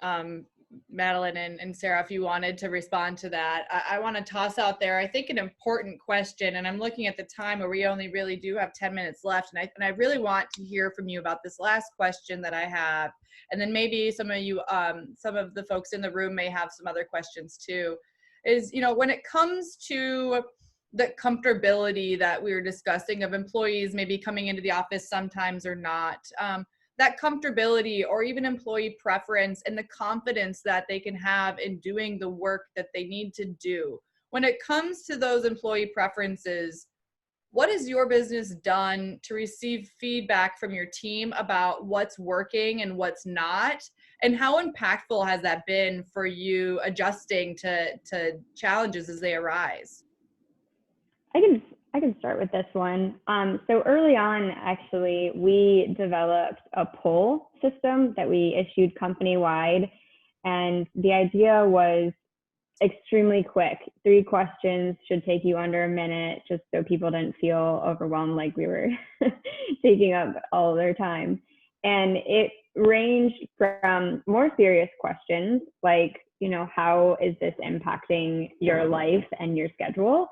Madeline and Sarah, if you wanted to respond to that. I want to toss out there, I think, an important question, and I'm looking at the time where we only really do have 10 minutes left, and I really want to hear from you about this last question that I have, and then maybe some of the folks in the room may have some other questions too, is, when it comes to the comfortability that we were discussing of employees maybe coming into the office sometimes or not, that comfortability or even employee preference and the confidence that they can have in doing the work that they need to do. When it comes to those employee preferences, what has your business done to receive feedback from your team about what's working and what's not? And how impactful has that been for you adjusting to challenges as they arise? I can start with this one. So early on, actually, we developed a poll system that we issued company-wide. And the idea was extremely quick. 3 questions should take you under a minute, just so people didn't feel overwhelmed like we were taking up all their time. And it ranged from more serious questions, like, how is this impacting your life and your schedule?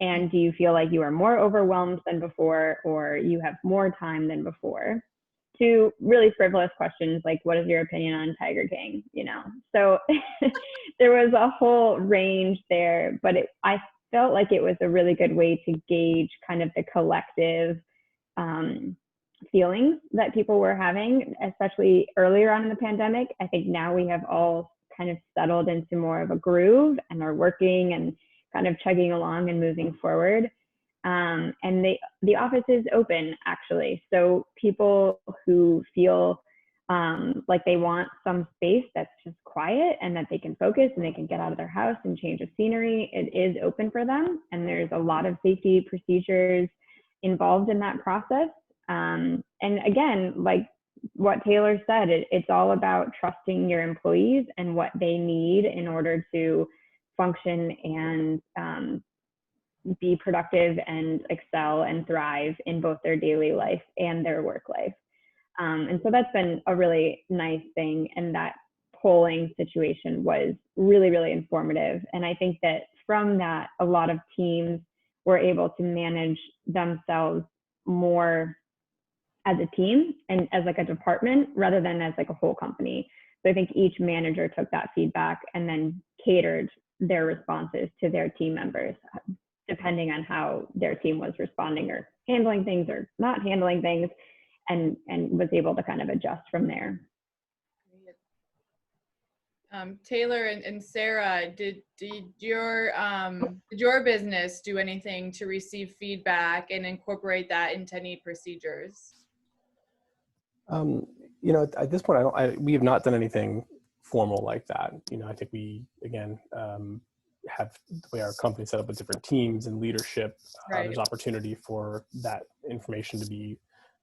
And do you feel like you are more overwhelmed than before, or you have more time than before? To really frivolous questions like, what is your opinion on Tiger King? So there was a whole range there, but I felt like it was a really good way to gauge kind of the collective feelings that people were having, especially earlier on in the pandemic. I think now we have all kind of settled into more of a groove and are working and kind of chugging along and moving forward. And the office is open, actually. So people who feel like they want some space that's just quiet and that they can focus and they can get out of their house and change of scenery, it is open for them. And there's a lot of safety procedures involved in that process. And again, like what Taylor said, it's all about trusting your employees and what they need in order to function and be productive and excel and thrive in both their daily life and their work life. And so that's been a really nice thing. And that polling situation was really, really informative. And I think that from that, a lot of teams were able to manage themselves more as a team and as like a department rather than as like a whole company. So I think each manager took that feedback and then catered their responses to their team members, depending on how their team was responding or handling things or not handling things, and was able to kind of adjust from there. Taylor and Sarah, did your business do anything to receive feedback and incorporate that into any procedures? You know, at this point, we have not done anything formal like that. You know, I think we, again, have the way our company set up with different teams and leadership. Right. There's opportunity for that information to be,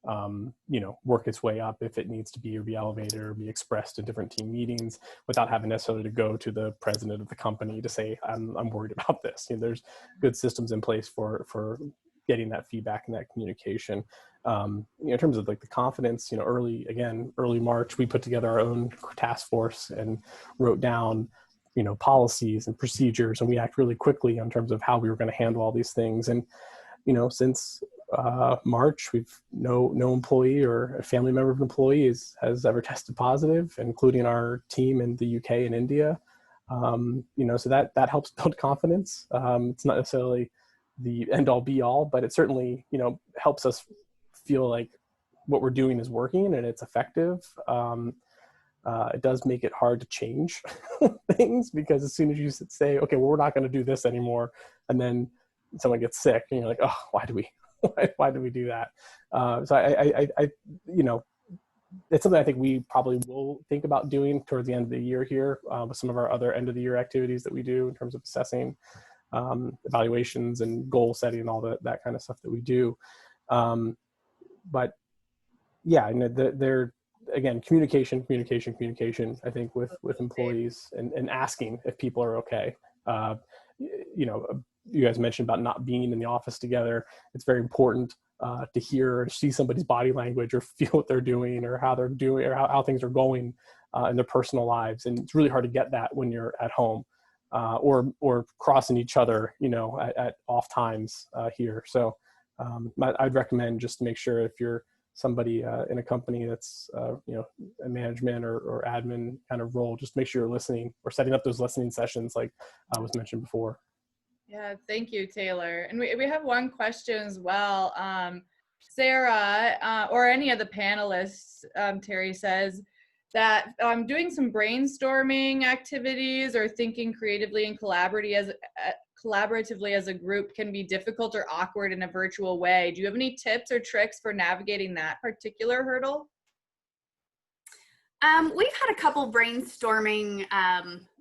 you know, work its way up if it needs to be re-elevated or be expressed in different team meetings without having necessarily to go to the president of the company to say, I'm worried about this. You know, there's good systems in place for getting that feedback and that communication. You know, in terms of like the confidence, you know, early March, we put together our own task force and wrote down, you know, policies and procedures, and we act really quickly in terms of how we were going to handle all these things. And, you know, since March, we've no employee or a family member of an employee has ever tested positive, including our team in the UK and India. You know, so that helps build confidence. It's not necessarily the end all be all, but it certainly, you know, helps us feel like what we're doing is working and it's effective. It does make it hard to change things, because as soon as you say, okay, well, we're not going to do this anymore, and then someone gets sick and you're like, oh, why do we do that? So I you know, it's something I think we probably will think about doing towards the end of the year here, with some of our other end of the year activities that we do in terms of assessing evaluations and goal setting and all that kind of stuff that we do. But yeah, and they're again, communication, I think with employees and asking if people are okay. You know, you guys mentioned about not being in the office together. It's very important to hear or see somebody's body language or feel what they're doing or how they're doing or how things are going in their personal lives. And it's really hard to get that when you're at home or crossing each other, you know, at off times here. So I'd recommend just to make sure if you're somebody in a company that's, you know, a management or admin kind of role, just make sure you're listening or setting up those listening sessions like was mentioned before. Yeah, thank you, Taylor. And we have one question as well. Sarah, or any of the panelists, Terry says that doing some brainstorming activities or thinking creatively and collaboratively as a group can be difficult or awkward in a virtual way. Do you have any tips or tricks for navigating that particular hurdle? We've had a couple brainstorming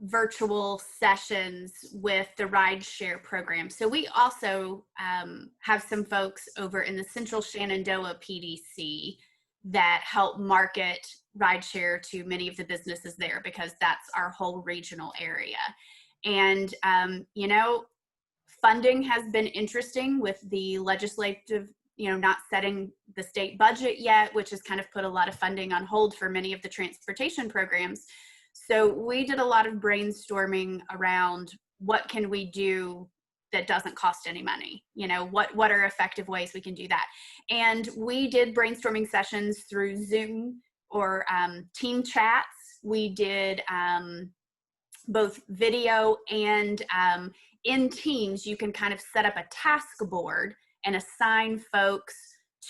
virtual sessions with the RideShare program. So we also have some folks over in the Central Shenandoah PDC that help market RideShare to many of the businesses there, because that's our whole regional area. And, you know, funding has been interesting with the legislative, you know, not setting the state budget yet, which has kind of put a lot of funding on hold for many of the transportation programs. So we did a lot of brainstorming around what can we do that doesn't cost any money? You know, what are effective ways we can do that? And we did brainstorming sessions through Zoom or team chats. We did both video and in Teams, you can kind of set up a task board and assign folks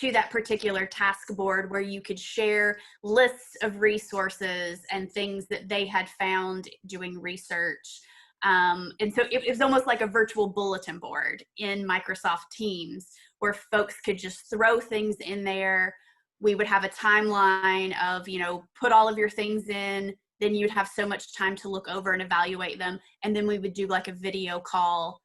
to that particular task board where you could share lists of resources and things that they had found doing research. And so it was almost like a virtual bulletin board in Microsoft Teams where folks could just throw things in there. We would have a timeline of, you know, put all of your things in, then you'd have so much time to look over and evaluate them. And then we would do like a video call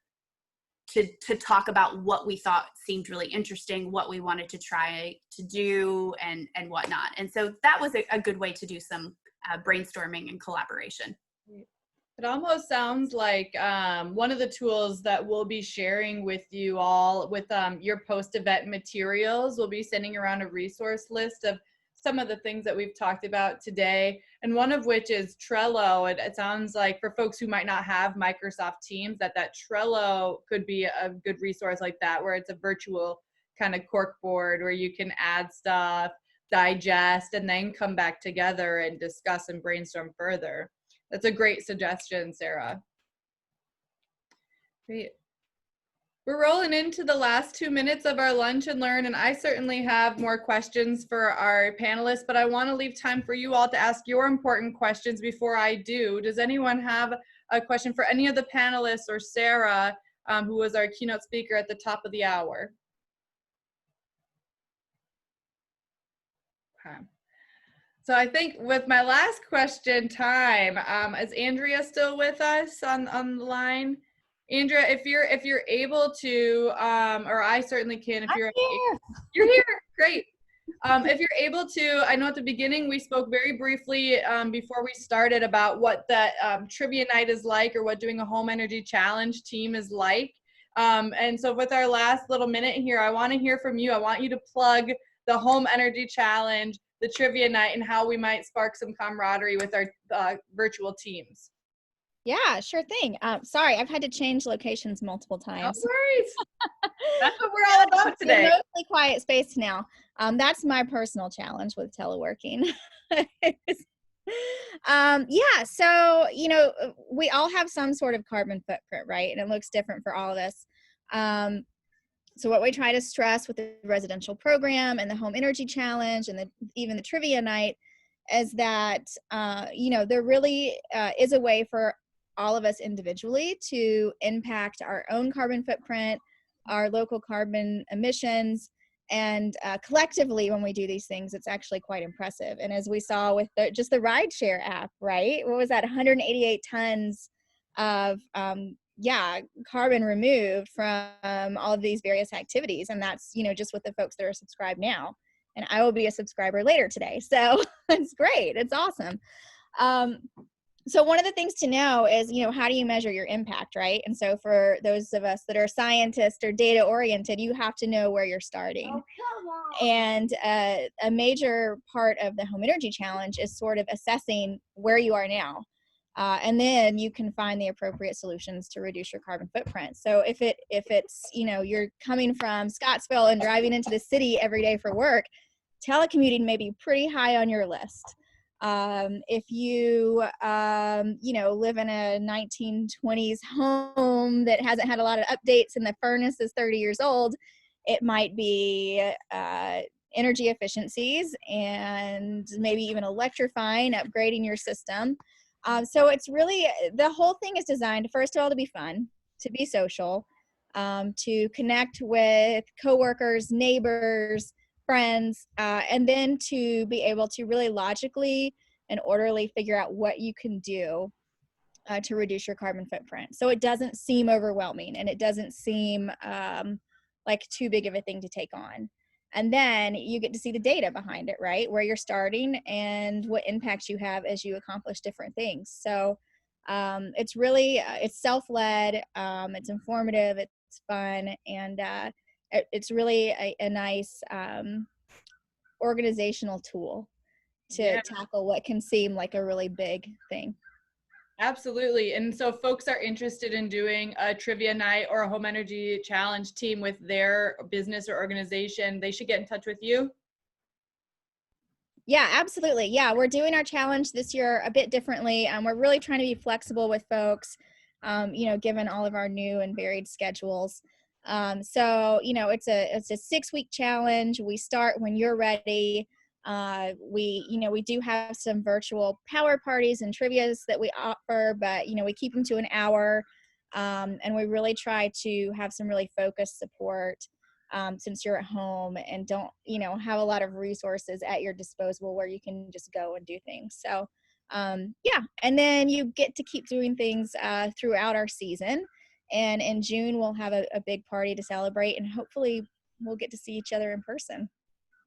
to talk about what we thought seemed really interesting, what we wanted to try to do and whatnot. And so that was a good way to do some brainstorming and collaboration. It almost sounds like one of the tools that we'll be sharing with you all with your post-event materials. We'll be sending around a resource list of some of the things that we've talked about today, and one of which is Trello. It sounds like for folks who might not have Microsoft Teams, that Trello could be a good resource like that, where it's a virtual kind of cork board where you can add stuff, digest, and then come back together and discuss and brainstorm further. That's a great suggestion, Sarah. Great. We're rolling into the last 2 minutes of our lunch and learn, and I certainly have more questions for our panelists, but I want to leave time for you all to ask your important questions before I do. Does anyone have a question for any of the panelists or Sarah, who was our keynote speaker at the top of the hour? Okay. So I think with my last question time, is Andrea still with us on the line? Andrea, if you're able to, or I certainly can, if you're here, great. If you're able to, I know at the beginning we spoke very briefly before we started about what that trivia night is like, or what doing a home energy challenge team is like. And so with our last little minute here, I want to hear from you. I want you to plug the home energy challenge, the trivia night, and how we might spark some camaraderie with our virtual teams. Yeah, sure thing. Sorry, I've had to change locations multiple No times. worries. That's what we're all about today. Mostly quiet space now. That's my personal challenge with teleworking. Yeah, so, you know, we all have some sort of carbon footprint, right? And it looks different for all of us. So what we try to stress with the residential program and the home energy challenge and even the trivia night is that, you know, there really is a way for all of us individually to impact our own carbon footprint, our local carbon emissions, and collectively when we do these things, it's actually quite impressive. And as we saw with just the RideShare app, right? What was that? 188 tons of carbon removed from all of these various activities. And that's, you know, just with the folks that are subscribed now. And I will be a subscriber later today. So it's great. It's awesome. So one of the things to know is, you know, how do you measure your impact, right? And so for those of us that are scientists or data oriented, you have to know where you're starting. And a major part of the home energy challenge is sort of assessing where you are now. And then you can find the appropriate solutions to reduce your carbon footprint. So if it's, you know, you're coming from Scottsville and driving into the city every day for work, telecommuting may be pretty high on your list. If you, you know, live in a 1920s home that hasn't had a lot of updates and the furnace is 30 years old, it might be energy efficiencies and maybe even electrifying, upgrading your system. So it's really, the whole thing is designed, first of all, to be fun, to be social, to connect with coworkers, neighbors, friends, and then to be able to really logically and orderly figure out what you can do to reduce your carbon footprint. So it doesn't seem overwhelming and it doesn't seem like too big of a thing to take on. And then you get to see the data behind it, right? Where you're starting and what impacts you have as you accomplish different things. So it's really, it's self-led, it's informative, it's fun, and it's really a nice organizational tool to tackle what can seem like a really big thing. Absolutely. And so if folks are interested in doing a trivia night or a home energy challenge team with their business or organization, they should get in touch with you. Yeah, absolutely. Yeah, we're doing our challenge this year a bit differently. We're really trying to be flexible with folks, you know, given all of our new and varied schedules. So, you know, it's a 6-week challenge. We start when you're ready. We do have some virtual power parties and trivias that we offer, but, you know, we keep them to an hour. And we really try to have some really focused support since you're at home and don't, you know, have a lot of resources at your disposal where you can just go and do things. So, yeah, and then you get to keep doing things throughout our season. And in June, we'll have a big party to celebrate, and hopefully we'll get to see each other in person.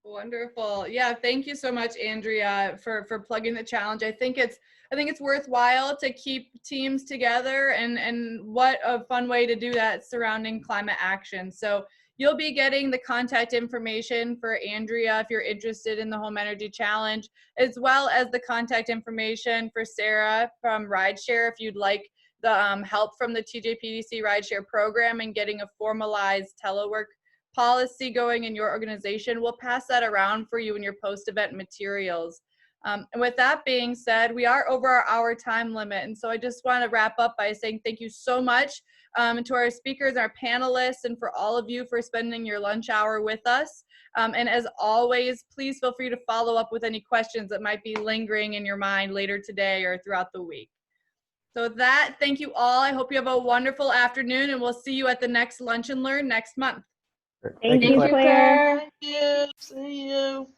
Wonderful. Yeah, thank you so much, Andrea, for plugging the challenge. I think it's worthwhile to keep teams together, and what a fun way to do that surrounding climate action. So you'll be getting the contact information for Andrea if you're interested in the Home Energy Challenge, as well as the contact information for Sarah from RideShare if you'd like the help from the TJPDC RideShare program and getting a formalized telework policy going in your organization. We'll pass that around for you in your post-event materials. And with that being said, we are over our hour time limit. And so I just want to wrap up by saying thank you so much to our speakers, our panelists, and for all of you for spending your lunch hour with us. And as always, please feel free to follow up with any questions that might be lingering in your mind later today or throughout the week. So with that, thank you all. I hope you have a wonderful afternoon, and we'll see you at the next Lunch and Learn next month. Thank you, Claire. Thank you. See you.